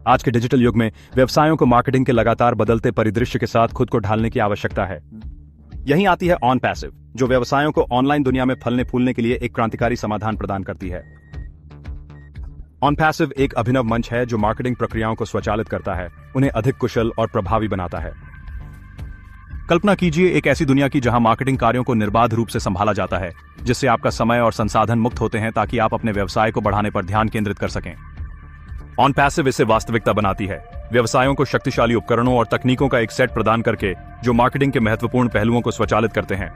आज के डिजिटल युग में व्यवसायों को मार्केटिंग के लगातार बदलते परिदृश्य के साथ खुद को ढालने की आवश्यकता है। यहीं आती है ऑन पैसिव, जो व्यवसायों को ऑनलाइन दुनिया में फलने फूलने के लिए एक क्रांतिकारी समाधान प्रदान करती है। ऑन पैसिव एक अभिनव मंच है जो मार्केटिंग प्रक्रियाओं को स्वचालित करता है, उन्हें अधिक कुशल और प्रभावी बनाता है। कल्पना कीजिए एक ऐसी दुनिया की जहां मार्केटिंग कार्यों को निर्बाध रूप से संभाला जाता है, जिससे आपका समय और संसाधन मुक्त होते हैं ताकि आप अपने व्यवसाय को बढ़ाने पर ध्यान केंद्रित कर सकें। ऑन पैसिव इसे वास्तविकता बनाती है, व्यवसायों को शक्तिशाली उपकरणों और तकनीकों का एक सेट प्रदान करके जो मार्केटिंग के महत्वपूर्ण पहलुओं को स्वचालित करते हैं।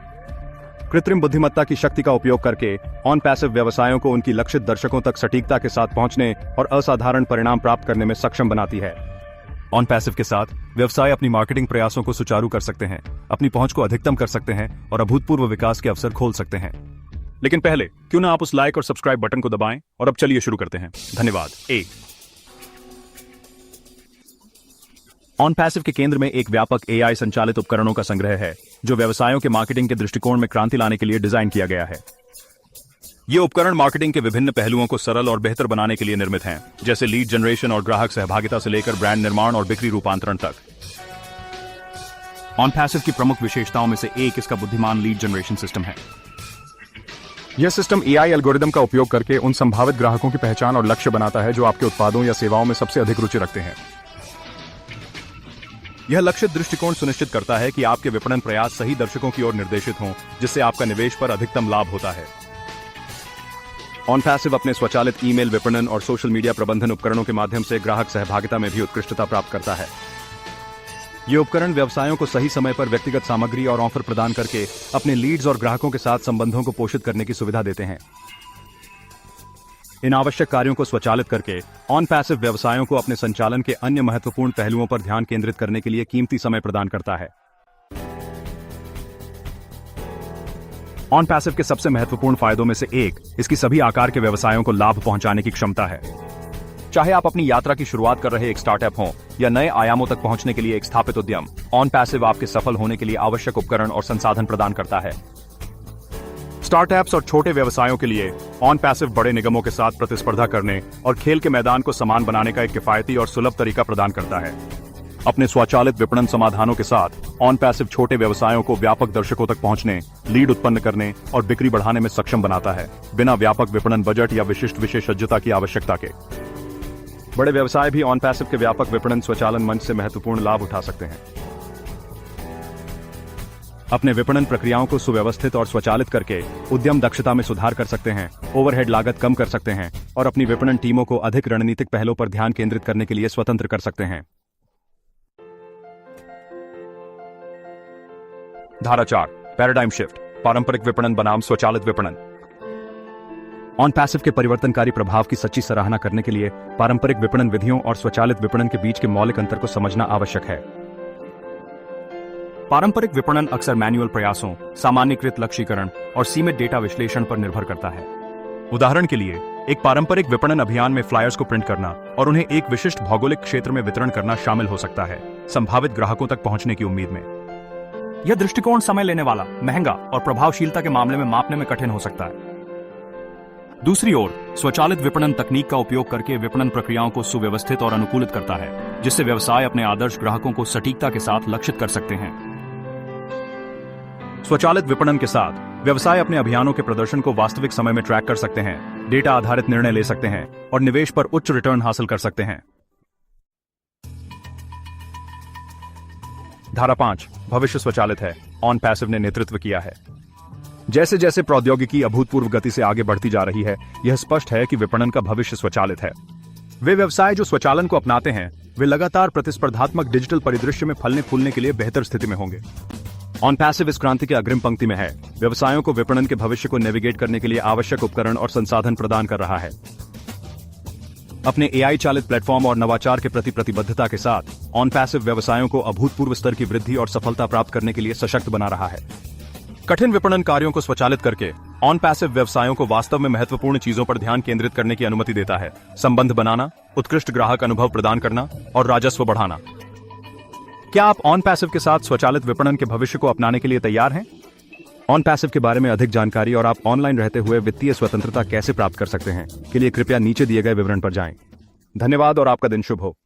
कृत्रिम बुद्धिमत्ता की शक्ति का उपयोग करके ऑन पैसिव व्यवसायों को उनकी लक्षित दर्शकों तक सटीकता के साथ पहुंचने और असाधारण परिणाम प्राप्त करने में सक्षम बनाती है। ऑन पैसिव के साथ व्यवसाय अपनी मार्केटिंग प्रयासों को सुचारू कर सकते हैं, अपनी पहुंच को अधिकतम कर सकते हैं और अभूतपूर्व विकास के अवसर खोल सकते हैं। लेकिन पहले क्यों ना आप उस लाइक और सब्सक्राइब बटन को दबाएं और अब चलिए शुरू करते हैं। धन्यवाद। ऑन पैसिव के केंद्र में एक व्यापक एआई संचालित उपकरणों का संग्रह है, जो व्यवसायों के मार्केटिंग के दृष्टिकोण में क्रांति लाने के लिए डिजाइन किया गया है। ये उपकरण मार्केटिंग के विभिन्न पहलुओं को सरल और बेहतर बनाने के लिए निर्मित हैं, जैसे लीड जनरेशन और ग्राहक सहभागिता से लेकर ब्रांड निर्माण और बिक्री रूपांतरण तक। ऑन पैसिव की प्रमुख विशेषताओं में से एक इसका बुद्धिमान लीड जनरेशन सिस्टम है। यह सिस्टम एआई एल्गोरिदम का उपयोग करके उन संभावित ग्राहकों की पहचान और लक्ष्य बनाता है जो आपके उत्पादों या सेवाओं में सबसे अधिक रुचि रखते हैं। यह लक्षित दृष्टिकोण सुनिश्चित करता है कि आपके विपणन प्रयास सही दर्शकों की ओर निर्देशित हों, जिससे आपका निवेश पर अधिकतम लाभ होता है। ऑन पैसिव अपने स्वचालित ईमेल विपणन और सोशल मीडिया प्रबंधन उपकरणों के माध्यम से ग्राहक सहभागिता में भी उत्कृष्टता प्राप्त करता है। ये उपकरण व्यवसायों को सही समय पर व्यक्तिगत सामग्री और ऑफर प्रदान करके अपने लीड्स और ग्राहकों के साथ संबंधों को पोषित करने की सुविधा देते हैं। इन आवश्यक कार्यों को स्वचालित करके ऑन पैसिव व्यवसायों को अपने संचालन के अन्य महत्वपूर्ण पहलुओं पर ध्यान केंद्रित करने के लिए कीमती समय प्रदान करता है। ऑन पैसिव के सबसे महत्वपूर्ण फायदों में से एक इसकी सभी आकार के व्यवसायों को लाभ पहुंचाने की क्षमता है। चाहे आप अपनी यात्रा की शुरुआत कर रहे एक स्टार्टअप हों या नए आयामों तक पहुंचने के लिए एक स्थापित उद्यम, ऑन पैसिव आपके सफल होने के लिए आवश्यक उपकरण और संसाधन प्रदान करता है। स्टार्टअप्स और छोटे व्यवसायों के लिए ऑन पैसिव बड़े निगमों के साथ प्रतिस्पर्धा करने और खेल के मैदान को समान बनाने का एक किफायती और सुलभ तरीका प्रदान करता है। अपने स्वचालित विपणन समाधानों के साथ ऑन पैसिव छोटे व्यवसायों को व्यापक दर्शकों तक पहुंचने, लीड उत्पन्न करने और बिक्री बढ़ाने में सक्षम बनाता है, बिना व्यापक विपणन बजट या विशिष्ट विशेषज्ञता की आवश्यकता के। बड़े व्यवसाय भी ऑन पैसिव के व्यापक विपणन स्वचालन मंच से महत्वपूर्ण लाभ उठा सकते हैं। अपने विपणन प्रक्रियाओं को सुव्यवस्थित और स्वचालित करके उद्यम दक्षता में सुधार कर सकते हैं, ओवरहेड लागत कम कर सकते हैं और अपनी विपणन टीमों को अधिक रणनीतिक पहलों पर ध्यान केंद्रित करने के लिए स्वतंत्र कर सकते हैं। धारा 4, पैराडाइम शिफ्ट, पारंपरिक विपणन बनाम स्वचालित विपणन। ऑन पैसिव के परिवर्तनकारी प्रभाव की सच्ची सराहना करने के लिए पारंपरिक विपणन विधियों और स्वचालित विपणन के बीच के मौलिक अंतर को समझना आवश्यक है। पारंपरिक विपणन अक्सर मैन्युअल प्रयासों, सामान्यीकृत लक्ष्यीकरण और सीमित डेटा विश्लेषण पर निर्भर करता है। उदाहरण के लिए, एक पारंपरिक विपणन अभियान में फ्लायर्स को प्रिंट करना और उन्हें एक विशिष्ट भौगोलिक क्षेत्र में वितरण करना शामिल हो सकता है, संभावित ग्राहकों तक पहुंचने की उम्मीद में। यह दृष्टिकोण समय लेने वाला, महंगा और प्रभावशीलता के मामले में मापने में कठिन हो सकता है। दूसरी ओर, स्वचालित विपणन तकनीक का उपयोग करके विपणन प्रक्रियाओं को सुव्यवस्थित और अनुकूलित करता है, जिससे व्यवसाय अपने आदर्श ग्राहकों को सटीकता के साथ लक्षित कर सकते हैं। स्वचालित विपणन के साथ व्यवसाय अपने अभियानों के प्रदर्शन को वास्तविक समय में ट्रैक कर सकते हैं, डेटा आधारित निर्णय ले सकते हैं और निवेश पर उच्च रिटर्न हासिल कर सकते हैं। धारा 5, भविष्य स्वचालित है, ऑन पैसिव ने नेतृत्व किया है। जैसे जैसे प्रौद्योगिकी अभूतपूर्व गति से आगे बढ़ती जा रही है, यह स्पष्ट है कि विपणन का भविष्य स्वचालित है। वे व्यवसाय जो स्वचालन को अपनाते हैं, वे लगातार प्रतिस्पर्धात्मक डिजिटल परिदृश्य में फलने फूलने के लिए बेहतर स्थिति में होंगे। ऑन पैसिव इस क्रांति के अग्रिम पंक्ति में है, व्यवसायों को विपणन के भविष्य को नेविगेट करने के लिए आवश्यक उपकरण और संसाधन प्रदान कर रहा है। अपने एआई चालित प्लेटफॉर्म और नवाचार के प्रति प्रतिबद्धता के साथ ऑन पैसिव व्यवसायों को अभूतपूर्व स्तर की वृद्धि और सफलता प्राप्त करने के लिए सशक्त बना रहा है। कठिन विपणन कार्यों को स्वचालित करके ऑन पैसिव व्यवसायों को वास्तव में महत्वपूर्ण चीजों पर ध्यान केंद्रित करने की अनुमति देता है, संबंध बनाना, उत्कृष्ट ग्राहक अनुभव प्रदान करना और राजस्व बढ़ाना। क्या आप ऑन पैसिव के साथ स्वचालित विपणन के भविष्य को अपनाने के लिए तैयार हैं? ऑन पैसिव के बारे में अधिक जानकारी और आप ऑनलाइन रहते हुए वित्तीय स्वतंत्रता कैसे प्राप्त कर सकते हैं के लिए कृपया नीचे दिए गए विवरण पर जाएं। धन्यवाद और आपका दिन शुभ हो।